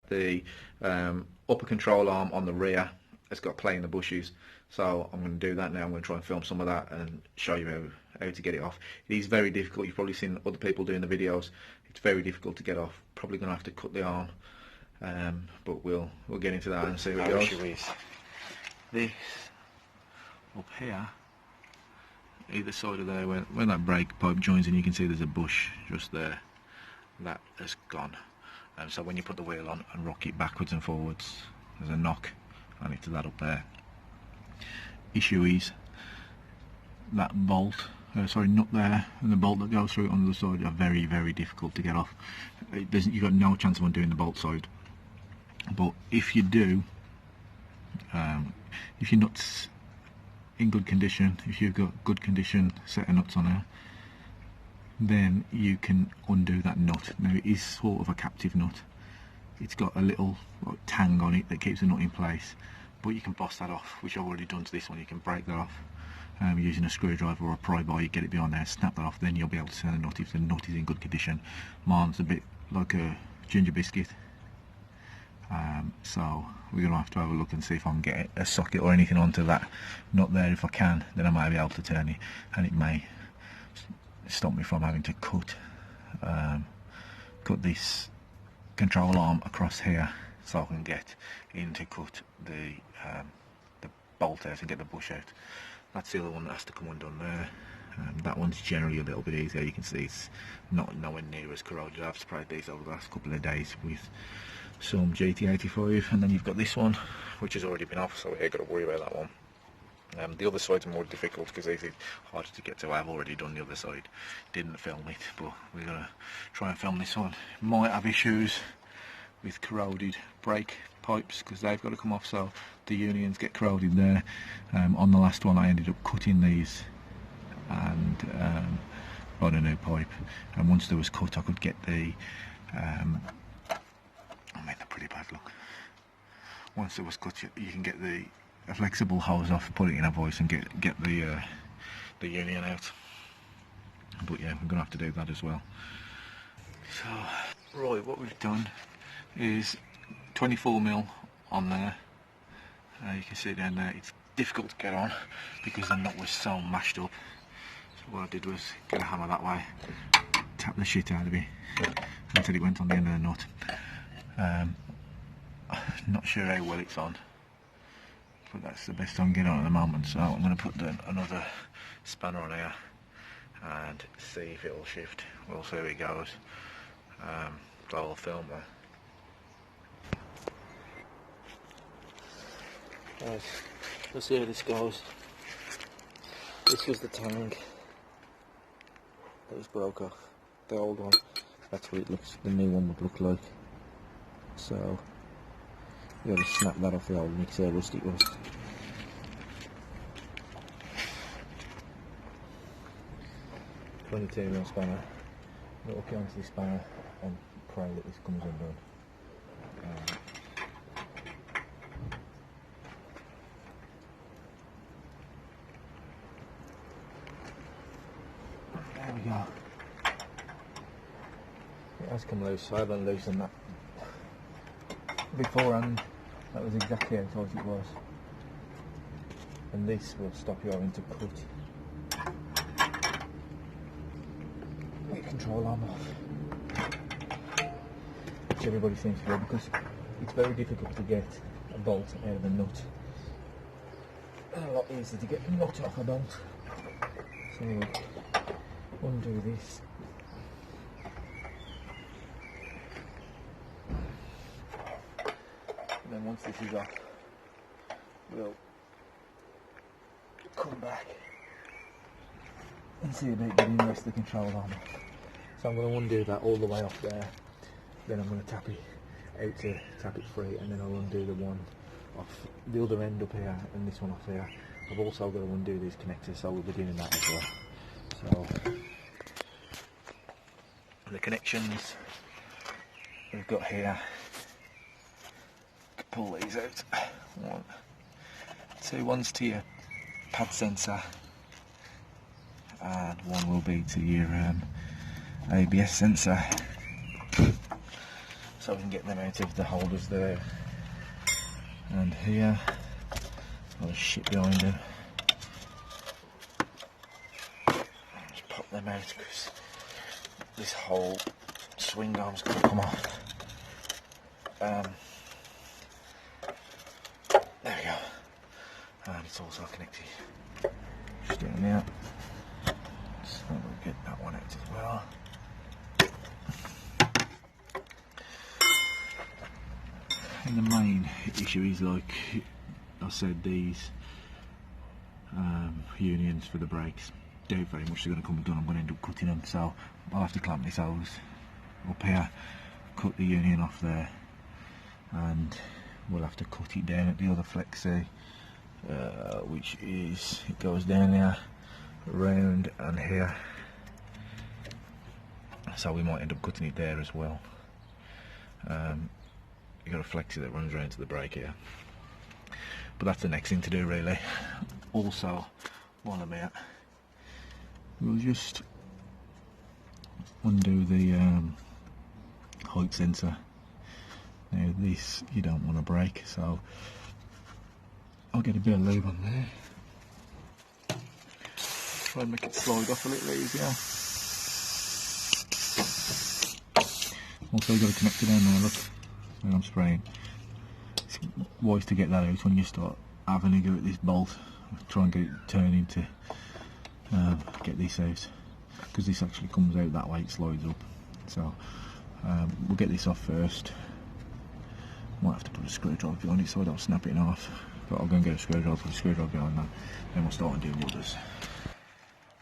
The upper control arm on the rear has got play in the bushes, so I'm going to do that now. I'm going to try and film some of that and show you how to get it off. It is very difficult. You've probably seen other people doing the videos. It's very difficult to get off. Probably going to have to cut the arm, but we'll get into that and see how it goes. This up here, either side of there, where that brake pipe joins in, you can see there's a bush just there. That has gone. So when you put the wheel on and rock it backwards and forwards, there's a knock on it to that up there. Issue is that bolt, nut there, and the bolt that goes through it on the other side are very, very difficult to get off. You've got no chance of undoing the bolt side. But if you do, if your nuts in good condition, if you've got good condition set of nuts on there, then you can undo that nut. Now it is sort of a captive nut. It's got a little tang on it that keeps the nut in place, but you can boss that off, which I've already done to this one. You can break that off using a screwdriver or a pry bar. You get it behind there, snap that off, then you'll be able to turn the nut if the nut is in good condition. Mine's a bit like a ginger biscuit, so we're going to have a look and see if I can get a socket or anything onto that nut there. If I can, then I might be able to turn it, and it may stop me from having to cut this control arm across here, so I can get in to cut the bolt out and get the bush out. That's the other one that has to come undone there. That one's generally a little bit easier. You can see it's nowhere near as corroded. I've sprayed these over the last couple of days with some GT85, and then you've got this one which has already been off, so we ain't got to worry about that one. The other side's more difficult because it's harder to get to. I've already done the other side, didn't film it, but we're going to try and film this one. Might have issues with corroded brake pipes because they've got to come off, so the unions get corroded there. On the last one I ended up cutting these and bought a new pipe, and once there was cut I could get the they're pretty bad, look. Once there was cut you can get a flexible hose off, put it in a voice and get the union out. But yeah, we're going to have to do that as well. So right, what we've done is 24mm on there. You can see down there it's difficult to get on because the nut was so mashed up. So what I did was get a hammer that way, tap the shit out of it until it went on the end of the nut. Not sure how well it's on, but that's the best I can get on at the moment, so I'm going to put another spanner on here and see if it will shift. We'll see how it goes. So I'll film that. Right, let's see how this goes. This was the tang that was broke off, the old one. That's what it looks, the new one would look like. So you got to snap that off the old mixer, rusty rust. .22mm spanner. It'll go onto the spanner and pray that this comes undone. There we go. It has come loose, so I haven't loosened that beforehand. That was exactly how tight it was, and this will stop you having to cut the control arm off, which everybody seems to do because it's very difficult to get a bolt out of a nut, and a lot easier to get the nut off a bolt. So we'll undo this. And then once this is off, we'll come back and see about getting the rest of the control arm off. So I'm going to undo that all the way off there, then I'm going to tap it out to tap it free, and then I'll undo the one off the other end up here and this one off here. I've also got to undo these connectors, so we'll be doing that as well. So the connections we've got here, pull these out. One, two, one's to your pad sensor, and one will be to your ABS sensor. so we can get them out of the holders there. And here, all the shit behind them. Just pop them out because this whole swing arm's going to come off. There we go. And it's also connected. Just down there. So we'll get that one out as well. And the main issue is, like I said, these unions for the brakes. Doubt very much they're going to come undone. I'm going to end up cutting them, so I'll have to clamp this hose up here, cut the union off there, and we'll have to cut it down at the other flexi, which is, it goes down there, round and here, so we might end up cutting it there as well. You've got a flexi that runs around to the brake here, but that's the next thing to do really. Also, while I'm out, we'll just undo the height sensor. Now this you don't want to break, so I'll get a bit of lube on there, try and make it slide off a little easier. Also you've got to connect it down there, look, where I'm spraying. It's wise to get that out when you start having a go at this bolt. Try and get it turning to get this out, because this actually comes out that way, it slides up. So we'll get this off first. Might have to put a screwdriver behind it so I don't snap it off, but I'll go and get a screwdriver, put a screwdriver behind that, then we'll start doing others.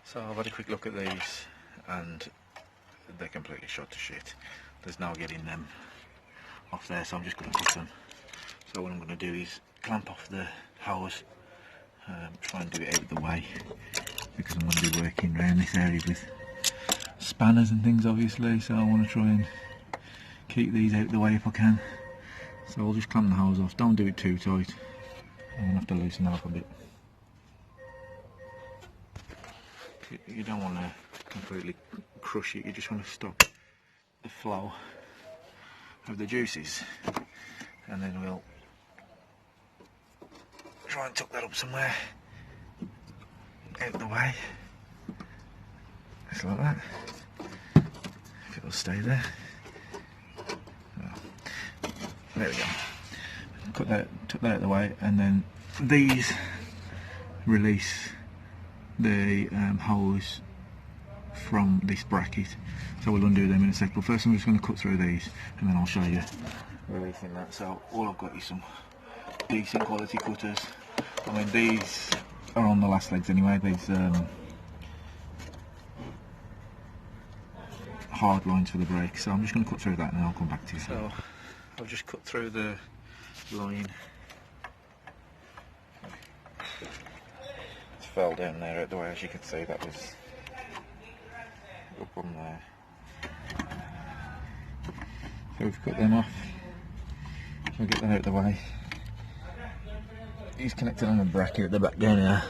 So I've had a quick look at these and they're completely shot to shit. There's no getting them off there, so I'm just going to cut them. So what I'm going to do is clamp off the hose, try and do it out of the way, because I'm going to be working around this area with spanners and things obviously, so I want to try and keep these out of the way if I can. So I'll just clamp the hose off, don't do it too tight, I'm going to have to loosen that up a bit. You don't want to completely crush it, you just want to stop the flow of the juices, and then we'll try and tuck that up somewhere out of the way, just like that. If it'll stay there. There we go. Tuck that out of the way, and then these release the hose from this bracket, so we'll undo them in a sec, but first I'm just going to cut through these and then I'll show you releasing that. So all I've got is some decent quality cutters. I mean, these are on the last legs anyway, these hard lines for the brake, so I'm just going to cut through that and then I'll come back to you. So I've just cut through the line. It fell down there out the way, as you can see, that was up on there. So we've cut them off, we'll get that out of the way. He's connected on a bracket at the back down here,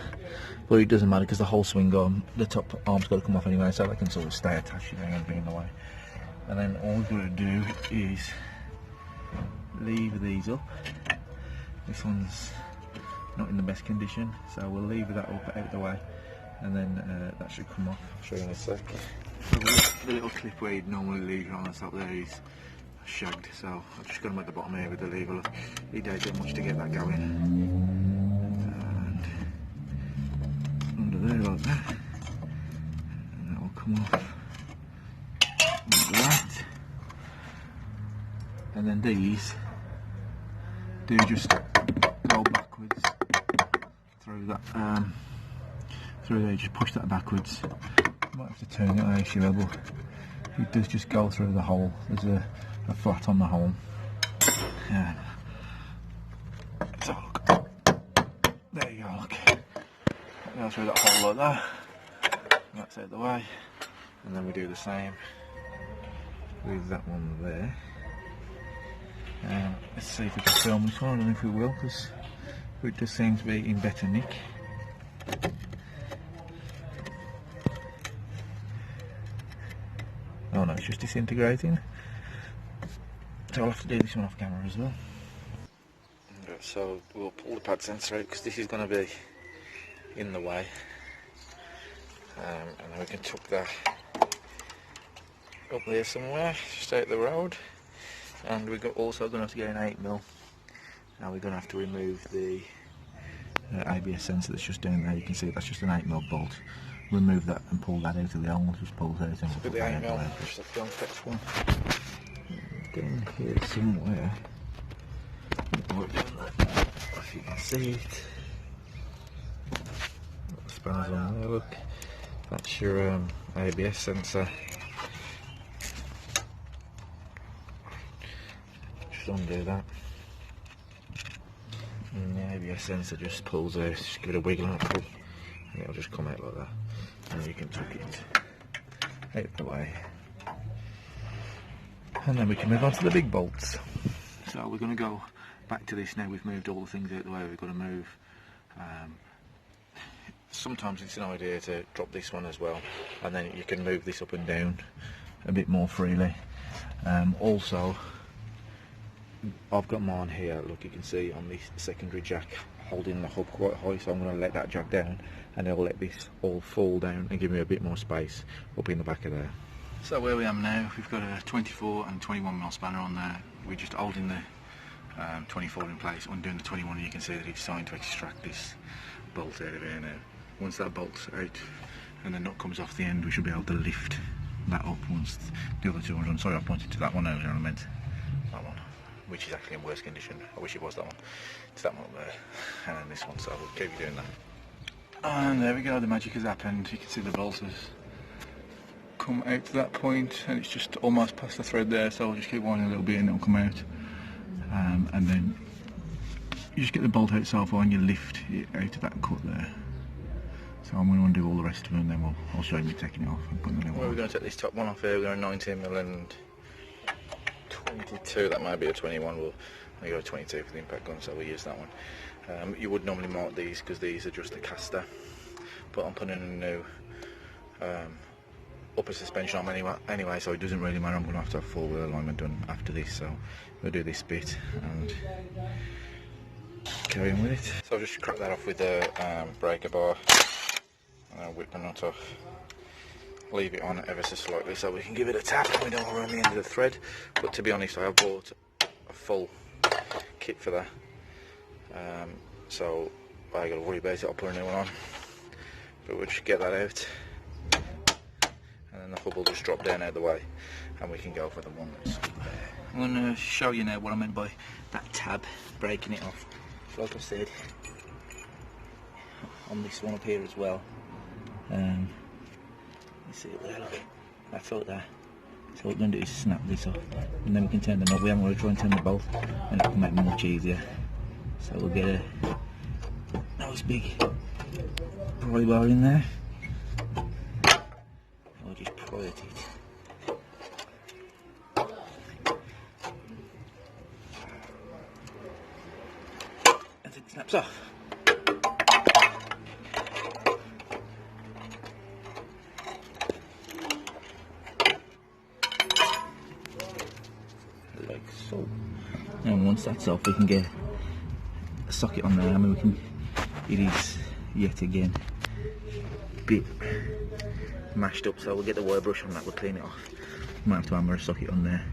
but it doesn't matter because the whole swing arm, the top arm's got to come off anyway, so they can sort of stay attached, they ain't going to be in the way. And then all we've got to do is leave these up. This one's not in the best condition, so we'll leave that up out of the way, and then that should come off. I'll show you in a sec. So the little clip where you'd normally leave on the top there is shagged, so I've just got them at the bottom here with the lever. Look, it don't take much to get that going. And under there like that, and that will come off like that. And then these do just go backwards through that, through there. Just push that backwards. You might have to turn it on if you will, but it does just go through the hole. There's a flat on the hole. Yeah. So look, there you go. Look, go through that hole like that. That's out of the way, and then we do the same with that one there. Let's see if we can film this one. I don't know if we will, because it just seems to be in better nick. Oh no, it's just disintegrating. So I'll have to do this one off camera as well. So we'll pull the pad sensor out because this is going to be in the way, and then we can tuck that up there somewhere, just out the road. And we're also going to have to get an 8mm. Now we're going to have to remove the ABS sensor that's just down there. You can see that's just an 8mm bolt. Remove that and pull that out of the hole. Just pull that out and put the 8mm. Just the fetch one. Down here somewhere. If you can see it. The spanners on there, look. That's your ABS sensor. Just undo that. And the ABS sensor just pulls out, just give it a wiggle and a pull, and it'll just come out like that. And you can tuck it out the way. And then we can move on to the big bolts. So we're going to go back to this now. We've moved all the things out the way we've got to move. Sometimes it's an idea to drop this one as well, and then you can move this up and down a bit more freely. Also, I've got mine here, look, you can see on this secondary jack holding the hub quite high, so I'm going to let that jack down and it'll let this all fall down and give me a bit more space up in the back of there. So where we am now, we've got a 24 and 21mm spanner on there. We're just holding the 24 in place, undoing the 21, and you can see that it's starting to extract this bolt out of here now. Once that bolt's out and the nut comes off the end, we should be able to lift that up once the other two are done. Sorry, I pointed to that one earlier and I meant that one, which is actually in worse condition. I wish it was that one. It's that one up there, and then this one, so we'll keep doing that. And there we go, the magic has happened. You can see the bolt has come out to that point, and it's just almost past the thread there, so I'll just keep winding a little bit and it'll come out. And then you just get the bolt out so far and you lift it out of that cut there. So I'm going to undo all the rest of them, and then I'll show you me taking it off and putting the new one on. We're going to take this top one off here. We're going 19mm and 22, that might be a 21. We'll go 22 for the impact gun, so we'll use that one. You would normally mark these because these are just a caster, but I'm putting a new upper suspension on anyway, so it doesn't really matter. I'm going to have full wheel alignment done after this, so we'll do this bit and carry on with it. So I'll just crack that off with the breaker bar, and I'll whip the nut off. Leave it on ever so slightly so we can give it a tap and we don't run the end of the thread. But to be honest, I have bought a full kit for that, so I got to worry about it. I'll put a new one on, but we'll just get that out, and then the hub will just drop down out of the way and we can go for the one that's there. I'm going to show you now what I meant by that tab, breaking it off. So like I said, on this one up here as well, you see it there, look, that's like that. So what we're going to do is snap this off, and then we can turn the knob. We haven't got to try and turn the bolt, and it will make it much easier. So we'll get a nice big pry bar in there. I'll just pry at it. And it snaps off. Like so. And once that's off, we can get a socket on there. I mean, it is yet again a bit mashed up, so we'll get the wire brush on that, we'll clean it off. Might have to hammer a socket on there,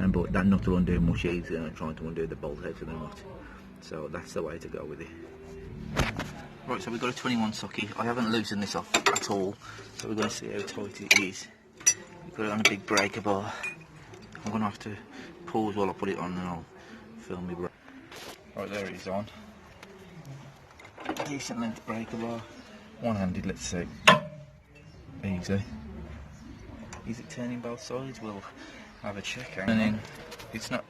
but that nut will undo much easier than trying to undo the bolt out of the nut. So that's the way to go with it. Right, so we've got a 21 socket. I haven't loosened this off at all, so we're going to see how tight it is. We've got it on a big breaker bar. I'm going to have to pause while I put it on, and I'll film me break. Right, there it is on. Decent length breaker bar. One-handed, let's see. Easy. Is it turning both sides? We'll have a check. And then it's not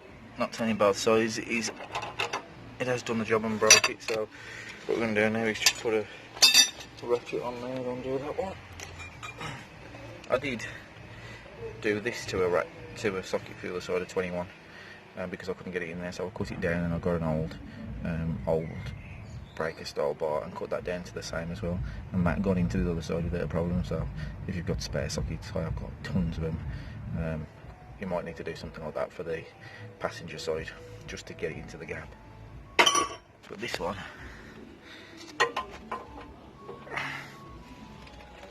turning both sides. It has done the job and broke it. So what we're going to do now is just put a ratchet on there and undo that one. I did do this to a socket for the other side of 21 because I couldn't get it in there, so I cut it down and I got an old breaker style bar and cut that down to the same as well, and that got into the other side without a problem. So if you've got spare sockets, I've got tons of them, you might need to do something like that for the passenger side, just to get it into the gap. But this one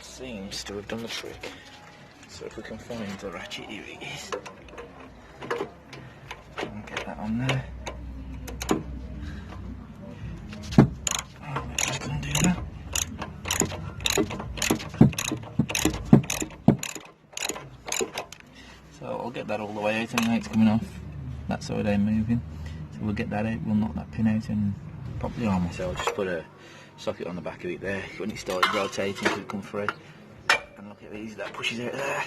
seems to have done the trick. So if we can find the ratchet, here it is. And get that on there. Just undo that. So I'll get that all the way out anyway, it's coming off. That side ain't moving. So we'll get that out, we'll knock that pin out and pop the arm off. So I'll just put a socket on the back of it there. When it started rotating, it would come free. And look at these, that pushes out there.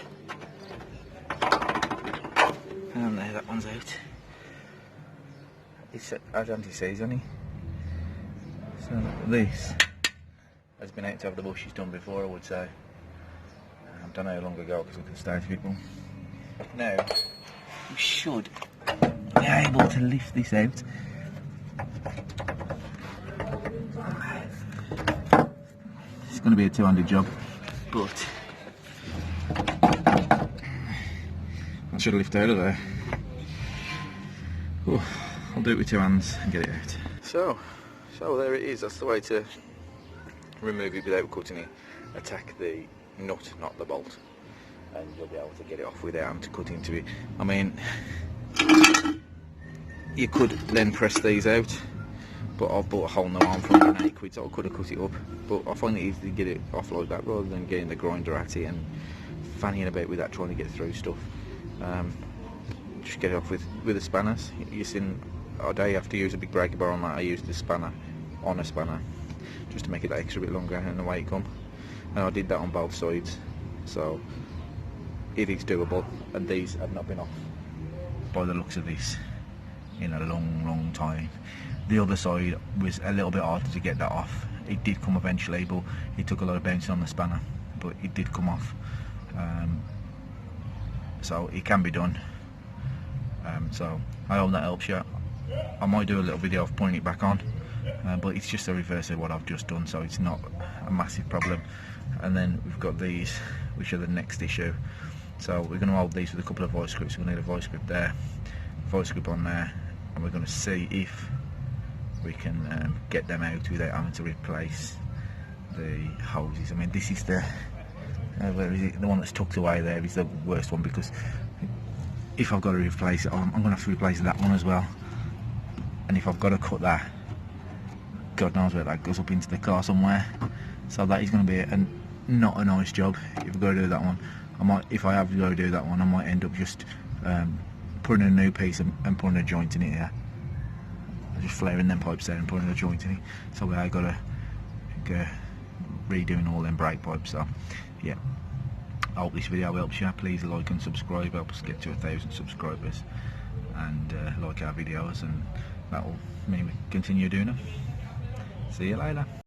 And there, that one's out. It's had anti-seize on it. So this has been out to have the bushes done before, I would say. I don't know how long ago, because I can start people. Now, we should be able to lift this out. It's going to be a two-handed job, but I should lift out of there. Oh, I'll do it with two hands and get it out. So there it is. That's the way to remove it without cutting it. Attack the nut, not the bolt, and you'll be able to get it off without having to cut into it. I mean, you could then press these out, but I've bought a whole new arm from £8, so I could have cut it up. But I find it easy to get it off like that rather than getting the grinder at it and fannying about with that, trying to get through stuff. Just get it off with the spanners. You've seen, I don't have to use a big breaker bar on that. I use the spanner on a spanner just to make it that extra bit longer, and away it come. And I did that on both sides, so it is doable. And these have not been off, by the looks of this, in a long time. The other side was a little bit harder to get that off. It did come eventually, but it took a lot of bouncing on the spanner, but it did come off. So it can be done. So I hope that helps you. I might do a little video of putting it back on, but it's just a reverse of what I've just done, so it's not a massive problem. And then we've got these, which are the next issue. So we're going to hold these with a couple of vice grips. We're going to need a vice grip there, vice grip on there, and we're going to see if we can get them out without having to replace the hoses. I mean, this is the where is it? The one that's tucked away there is the worst one, because if I've got to replace it, I'm going to have to replace that one as well. And if I've got to cut that, God knows where that goes, up into the car somewhere. So that is going to be not a nice job if I've got to do that one. I might, if I have to go do that one, I might end up just putting a new piece and putting a joint in it here. Just flaring them pipes there and putting a joint in it. So I got to go redoing all them brake pipes. So yeah, I hope this video helps you. Please like and subscribe, help us get to 1,000 subscribers, and like our videos, and that will mean we continue doing them. See you later.